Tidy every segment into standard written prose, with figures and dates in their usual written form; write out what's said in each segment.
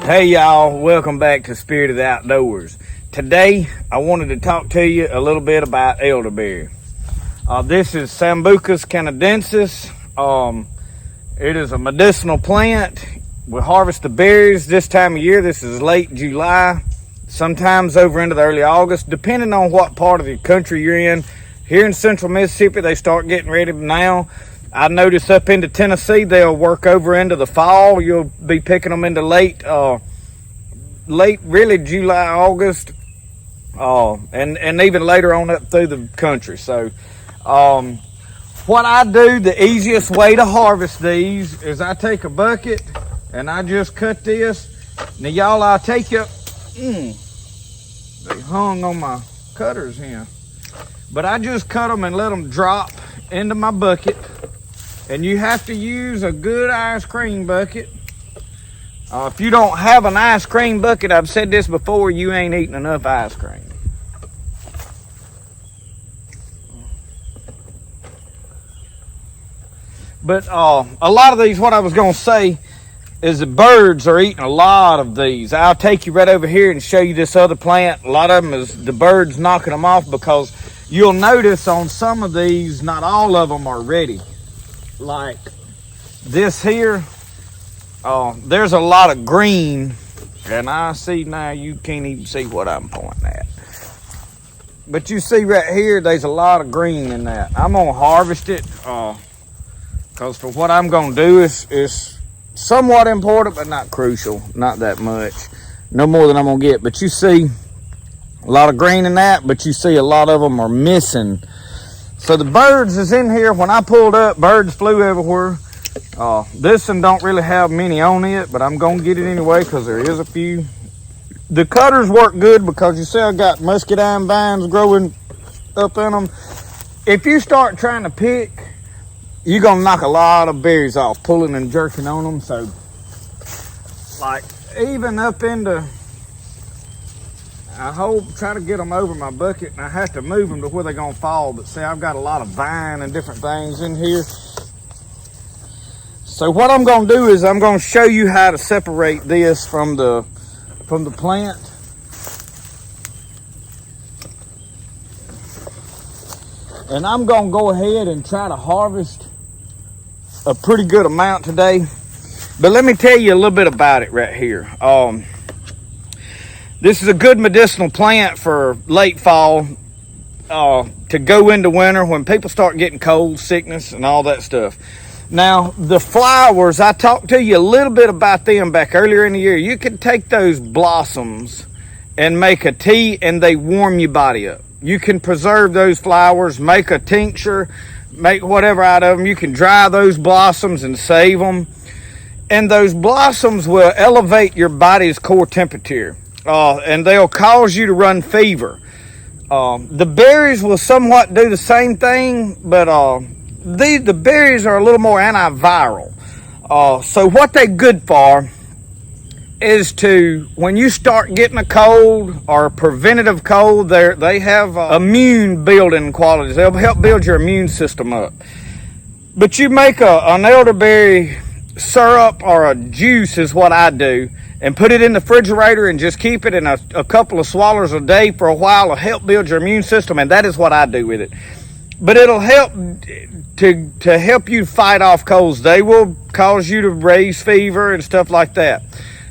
Hey y'all, welcome back to Spirit of the Outdoors. Today I wanted to talk to you a little bit about elderberry. This is Sambucus canadensis. It is a medicinal plant. We harvest the berries this time of year. This is late July, sometimes over into the early August, depending on what part of the country you're in. Here in central Mississippi, they start getting ready now. I notice up into Tennessee, they'll work over into the fall. You'll be picking them into late really July, August, and even later on up through the country. So what I do, the easiest way to harvest these is I take a bucket and I just cut this. Now y'all, I'll take you, they hung on my cutters here. But I just cut them and let them drop into my bucket. And you have to use a good ice cream bucket. If you don't have an ice cream bucket, I've said this before, you ain't eating enough ice cream. But a lot of these, what I was going to say is the birds are eating a lot of these. I'll take you right over here and show you this other plant. A lot of them is the birds knocking them off, because you'll notice on some of these, not all of them are ready. Like this here, there's a lot of green, and I see now you can't even see what I'm pointing at. But you see right here, there's a lot of green in that. I'm gonna harvest it, because for what I'm gonna do is somewhat important, but not crucial, not that much. No more than I'm gonna get. But you see a lot of green in that, but you see a lot of them are missing. So the birds is in here. When I pulled up, birds flew everywhere. This one don't really have many on it, but I'm gonna get it anyway because there is a few. The cutters work good because you see I got muscadine vines growing up in them. If you start trying to pick, you're gonna knock a lot of berries off, pulling and jerking on them. So like even up into, I try to get them over my bucket, and I have to move them to where they're gonna fall. But see, I've got a lot of vine and different things in here. So what I'm gonna do is I'm gonna show you how to separate this from the plant. And I'm gonna go ahead and try to harvest a pretty good amount today. But let me tell you a little bit about it right here. This is a good medicinal plant for late fall, to go into winter when people start getting cold, sickness, and all that stuff. Now, the flowers, I talked to you a little bit about them back earlier in the year. You can take those blossoms and make a tea, and they warm your body up. You can preserve those flowers, make a tincture, make whatever out of them. You can dry those blossoms and save them. And those blossoms will elevate your body's core temperature. And they'll cause you to run fever. The berries will somewhat do the same thing, but the berries are a little more antiviral. So what they're good for is to, when you start getting a cold or a preventative cold, they have immune building qualities. They'll help build your immune system up. But you make an elderberry syrup or a juice is what I do, and put it in the refrigerator and just keep it in a couple of swallows a day for a while to help build your immune system, and that is what I do with it. But it'll help to help you fight off colds. They will cause you to raise fever and stuff like that.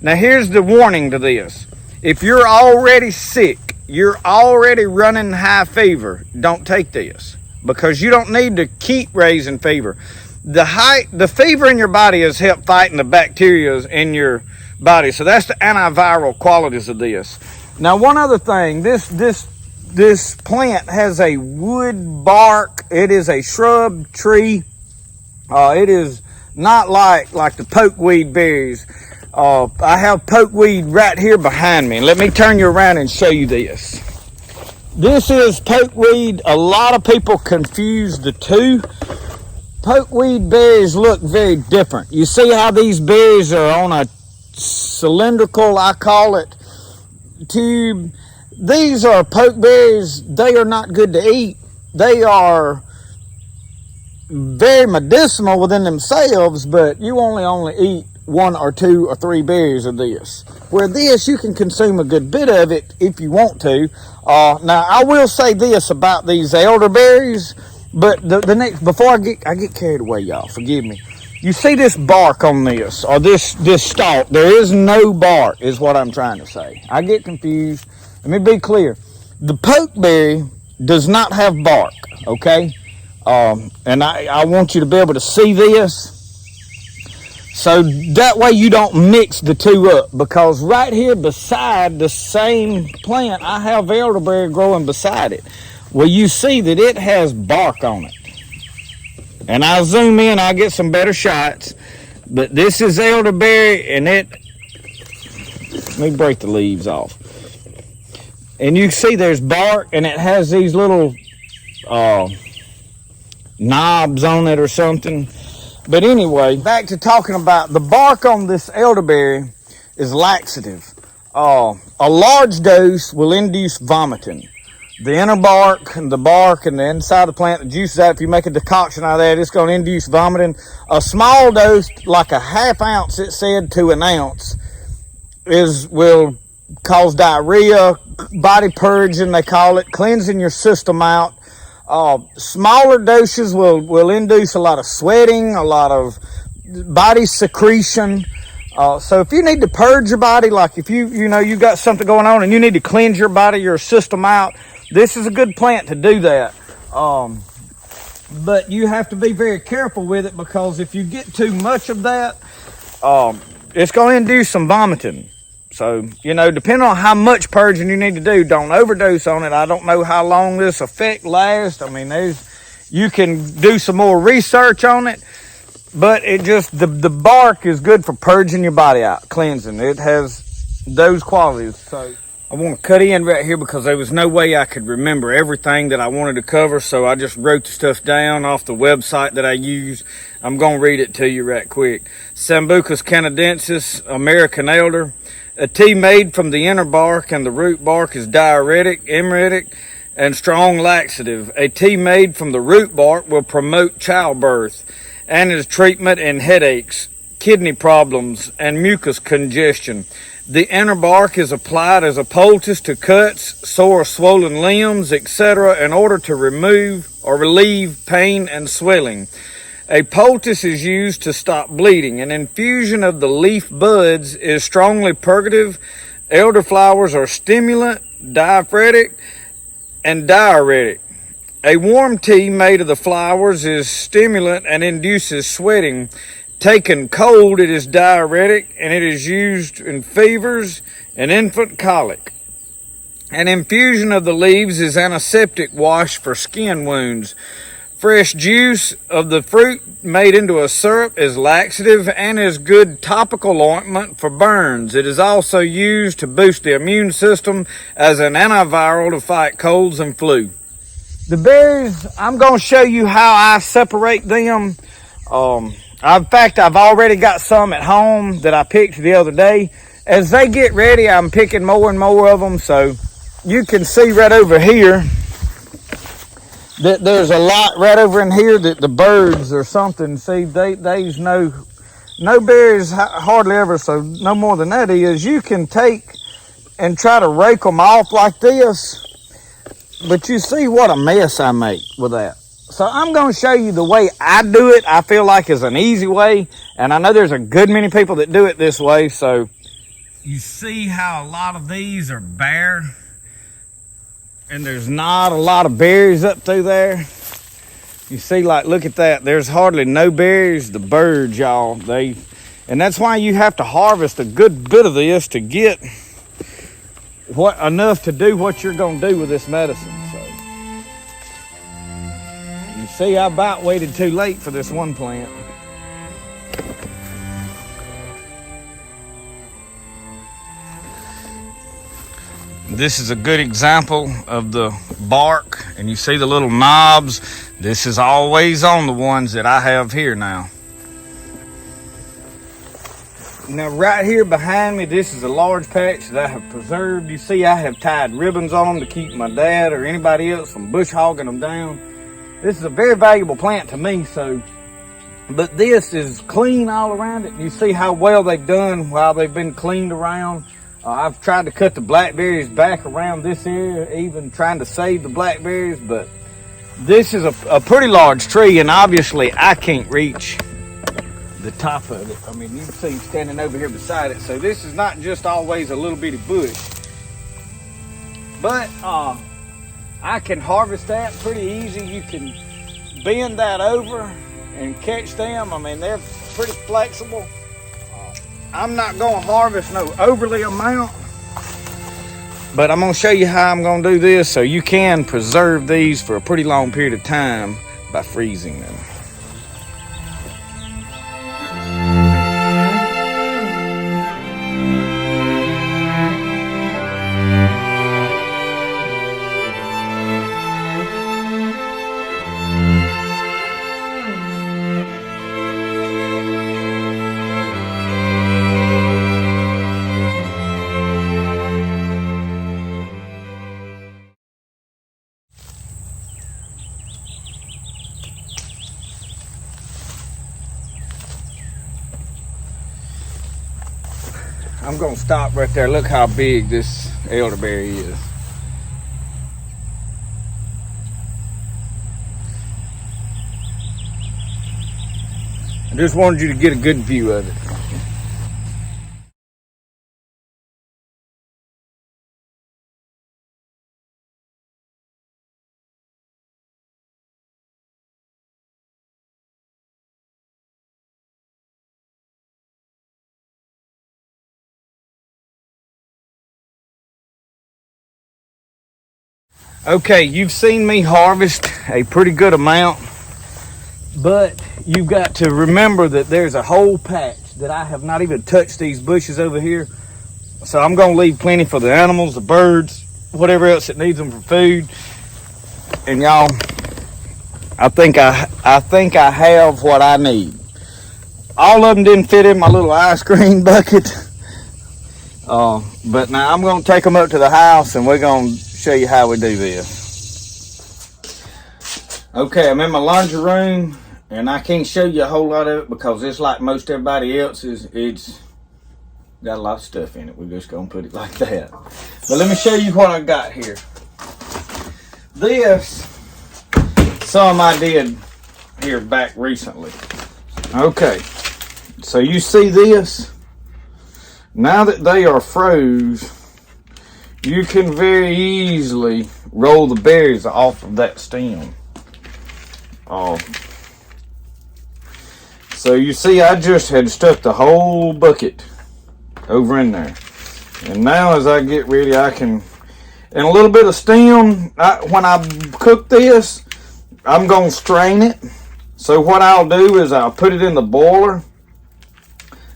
Now here's the warning to this. If you're already sick, you're already running high fever, don't take this, because you don't need to keep raising fever. The fever in your body is help fighting the bacteria in your body. So that's the antiviral qualities of this. Now, one other thing, this this plant has a wood bark. It is a shrub tree. It is not like the pokeweed berries. I have pokeweed right here behind me. Let me turn you around and show you this. This is pokeweed. A lot of people confuse the two. Pokeweed berries look very different. You see how these berries are on a cylindrical, I call it, tube. These are pokeberries. They are not good to eat. They are very medicinal within themselves, but you only eat 1 or 2 or 3 berries of this. Where this, you can consume a good bit of it if you want to. Now, I will say this about these elderberries, but the next, before I get carried away, y'all, forgive me. You see this bark on this, or this stalk. There is no bark, is what I'm trying to say. I get confused. Let me be clear. The pokeberry does not have bark, okay? And I want you to be able to see this. So that way you don't mix the two up. Because right here beside the same plant, I have elderberry growing beside it. Well, you see that it has bark on it. And I'll zoom in, I'll get some better shots. But this is elderberry, and let me break the leaves off. And you see there's bark, and it has these little knobs on it or something. But anyway, back to talking about the bark on this elderberry is laxative. A large dose will induce vomiting. The inner bark and the inside of the plant, the juices out, if you make a decoction out of that, it's going to induce vomiting. A small dose, like a ½ ounce, it said, to an ounce, will cause diarrhea, body purging, they call it, cleansing your system out. Smaller doses will induce a lot of sweating, a lot of body secretion. So if you need to purge your body, like if you got something going on and you need to cleanse your body, your system out, this is a good plant to do that. But you have to be very careful with it, because if you get too much of that, it's going to induce some vomiting. So, depending on how much purging you need to do, don't overdose on it. I don't know how long this effect lasts. I mean, you can do some more research on it, but the bark is good for purging your body out, cleansing. It has those qualities. So I want to cut in right here because there was no way I could remember everything that I wanted to cover, so I just wrote the stuff down off the website that I use. I'm going to read it to you right quick. Sambucus canadensis, American elder. A tea made from the inner bark and the root bark is diuretic, emetic, and strong laxative. A tea made from the root bark will promote childbirth and is treatment in headaches, kidney problems, and mucus congestion. The inner bark is applied as a poultice to cuts, sore, swollen limbs, etc. in order to remove or relieve pain and swelling. A poultice is used to stop bleeding. An infusion of the leaf buds is strongly purgative. Elderflowers are stimulant, diaphoretic, and diuretic. A warm tea made of the flowers is stimulant and induces sweating. Taken cold, it is diuretic, and it is used in fevers and infant colic. An infusion of the leaves is antiseptic wash for skin wounds. Fresh juice of the fruit made into a syrup is laxative and is good topical ointment for burns. It is also used to boost the immune system as an antiviral to fight colds and flu. The berries, I'm going to show you how I separate them. In fact, I've already got some at home that I picked the other day. As they get ready, I'm picking more and more of them. So you can see right over here that there's a lot right over in here that the birds or something, see, there's no berries hardly ever, so no more than that is. You can take and try to rake them off like this, but you see what a mess I make with that. So I'm going to show you the way I do it. I feel like is an easy way, and I know there's a good many people that do it this way. So you see how a lot of these are bare, and there's not a lot of berries up through there. You see, like, look at that. There's hardly no berries. The birds, y'all, and that's why you have to harvest a good bit of this to get enough to do what you're gonna do with this medicine. So you see, I about waited too late for this one plant. This is a good example of the bark, and you see the little knobs. This is always on the ones that I have here now. Now right here behind me, this is a large patch that I have preserved. You see, I have tied ribbons on them to keep my dad or anybody else from bush hogging them down. This is a very valuable plant to me, but this is clean all around it. You see how well they've done while they've been cleaned around. I've tried to cut the blackberries back around this area, even trying to save the blackberries, but this is a pretty large tree, and obviously I can't reach the top of it. I mean, you can see standing over here beside it. So this is not just always a little bitty bush, but I can harvest that pretty easy. You can bend that over and catch them. I mean, they're pretty flexible. I'm not gonna harvest no overly amount, but I'm gonna show you how I'm gonna do this so you can preserve these for a pretty long period of time by freezing them. I'm gonna stop right there. Look how big this elderberry is. I just wanted you to get a good view of it. Okay, you've seen me harvest a pretty good amount, but you've got to remember that there's a whole patch that I have not even touched these bushes over here. So I'm gonna leave plenty for the animals, the birds, whatever else that needs them for food. And y'all, I think I have what I need. All of them didn't fit in my little ice cream bucket. But now I'm gonna take them up to the house and we're gonna show you how we do this. Okay, I'm in my laundry room and I can't show you a whole lot of it because it's like most everybody else's. It's got a lot of stuff in it. We're just gonna put it like that. But let me show you what I got here. This, some I did here back recently. Okay, so you see this? Now that they are froze, you can very easily roll the berries off of that stem. So you see, I just had stuck the whole bucket over in there. And now as I get ready, I can, and a little bit of stem, when I cook this, I'm going to strain it. So what I'll do is I'll put it in the boiler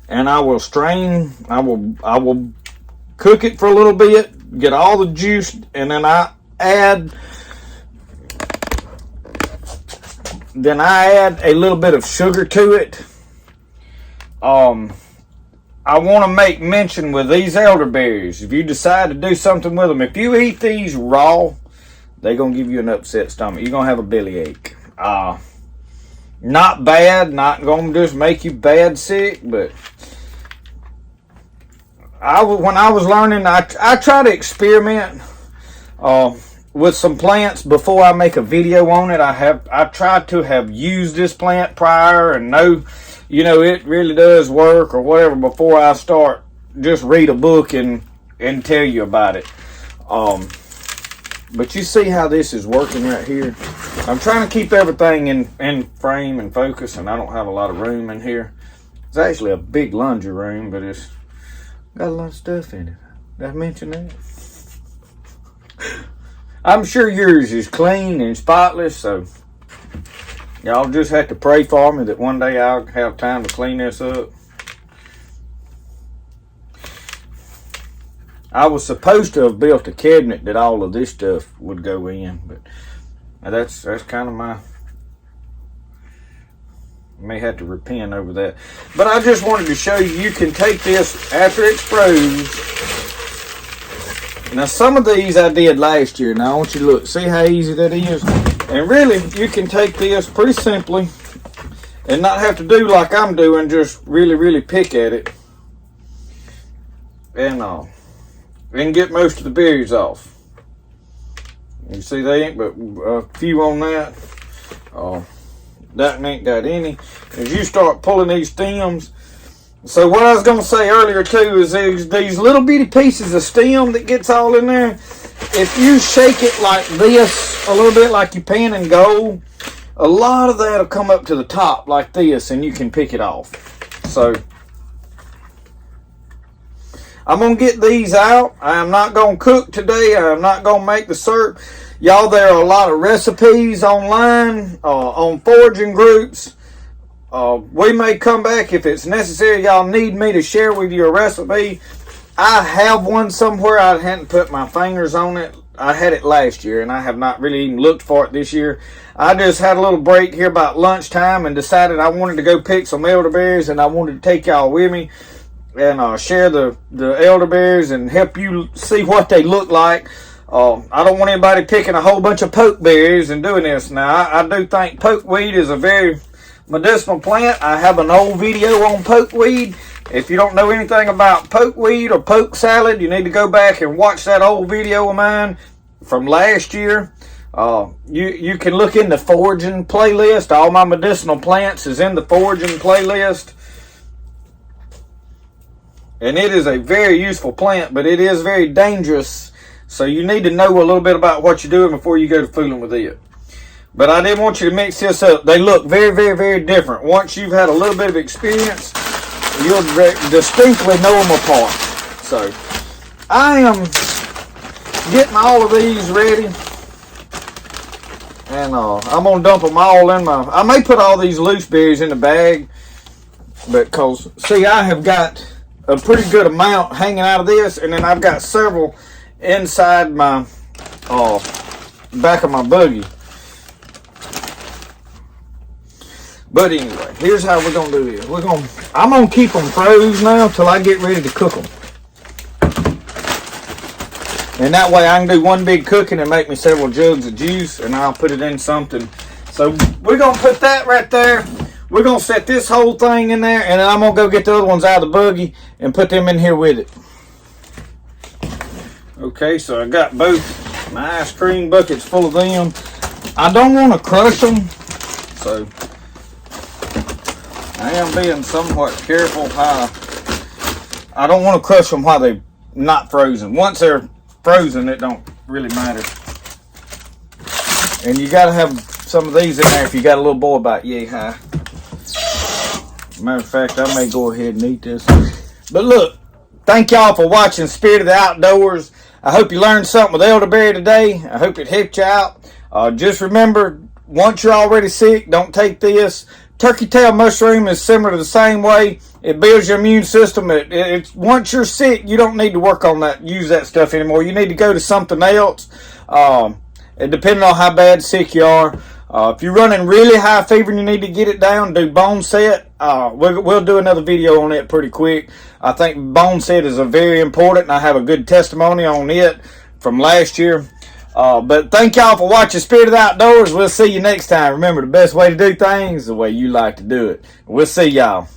and I will strain, I will cook it for a little bit, get all the juice, and then I add a little bit of sugar to it. I want to make mention with these elderberries, if you decide to do something with them, if you eat these raw, they're going to give you an upset stomach. You're going to have a bellyache. Not bad, not going to just make you bad sick, but when I was learning, I try to experiment with some plants before I make a video on it. I tried to have used this plant prior and know, it really does work or whatever before I start just read a book and tell you about it. But you see how this is working right here. I'm trying to keep everything in frame and focus, and I don't have a lot of room in here. It's actually a big laundry room, but it's got a lot of stuff in it. Did I mention that? I'm sure yours is clean and spotless, so y'all just have to pray for me that one day I'll have time to clean this up. I was supposed to have built a cabinet that all of this stuff would go in, but that's kind of my... I may have to repent over that. But I just wanted to show you can take this after it's froze. Now, some of these I did last year. Now, I want you to look. See how easy that is? And really, you can take this pretty simply and not have to do like I'm doing. Just really, really pick at it. And get most of the berries off. You see, they ain't but a few on that. That ain't got any. As you start pulling these stems... So what I was going to say earlier too is these little bitty pieces of stem that gets all in there, if you shake it like this, a little bit like you're panning gold, a lot of that will come up to the top like this and you can pick it off. So I'm going to get these out. I am not going to cook today. I am not going to make the syrup. Y'all, there are a lot of recipes online, on foraging groups. We may come back if it's necessary. Y'all need me to share with you a recipe. I have one somewhere. I hadn't put my fingers on it. I had it last year, and I have not really even looked for it this year. I just had a little break here about lunchtime and decided I wanted to go pick some elderberries, and I wanted to take y'all with me and share the elderberries and help you see what they look like. I don't want anybody picking a whole bunch of pokeberries and doing this. Now, I do think pokeweed is a very medicinal plant. I have an old video on pokeweed. If you don't know anything about pokeweed or poke salad, you need to go back and watch that old video of mine from last year. You can look in the foraging playlist. All my medicinal plants is in the foraging playlist. And it is a very useful plant, but it is very dangerous. So you need to know a little bit about what you're doing before you go to fooling with it. But I didn't want you to mix this up. They look very, very, very different. Once you've had a little bit of experience, you'll distinctly know them apart. So, I am getting all of these ready. And I'm going to dump them all in my... I may put all these loose berries in the bag. Because, see, I have got a pretty good amount hanging out of this. And then I've got several inside my back of my buggy. But anyway, here's how we're going to do this. I'm going to keep them froze now till I get ready to cook them. And that way I can do one big cooking and make me several jugs of juice, and I'll put it in something. So we're going to put that right there. We're going to set this whole thing in there, and then I'm going to go get the other ones out of the buggy and put them in here with it. Okay, so I got both my ice cream buckets full of them. I don't want to crush them, so I am being somewhat careful how I don't want to crush them while they're not frozen. Once they're frozen, it don't really matter. And you got to have some of these in there if you got a little boy about yay high. Matter of fact, I may go ahead and eat this. But look, thank y'all for watching Spirit of the Outdoors. I hope you learned something with elderberry today. I hope it helped you out. Just remember, once you're already sick, don't take this. Turkey tail mushroom is similar to the same way. It builds your immune system. It's once you're sick, you don't need to work on that, use that stuff anymore. You need to go to something else. And depending on how bad sick you are. If you're running really high fever and you need to get it down, do bone set. We'll do another video on it pretty quick. I think bone set is a very important. I have a good testimony on it from last year. But thank y'all for watching Spirit of the Outdoors. We'll see you next time. Remember, the best way to do things is the way you like to do it. We'll see y'all.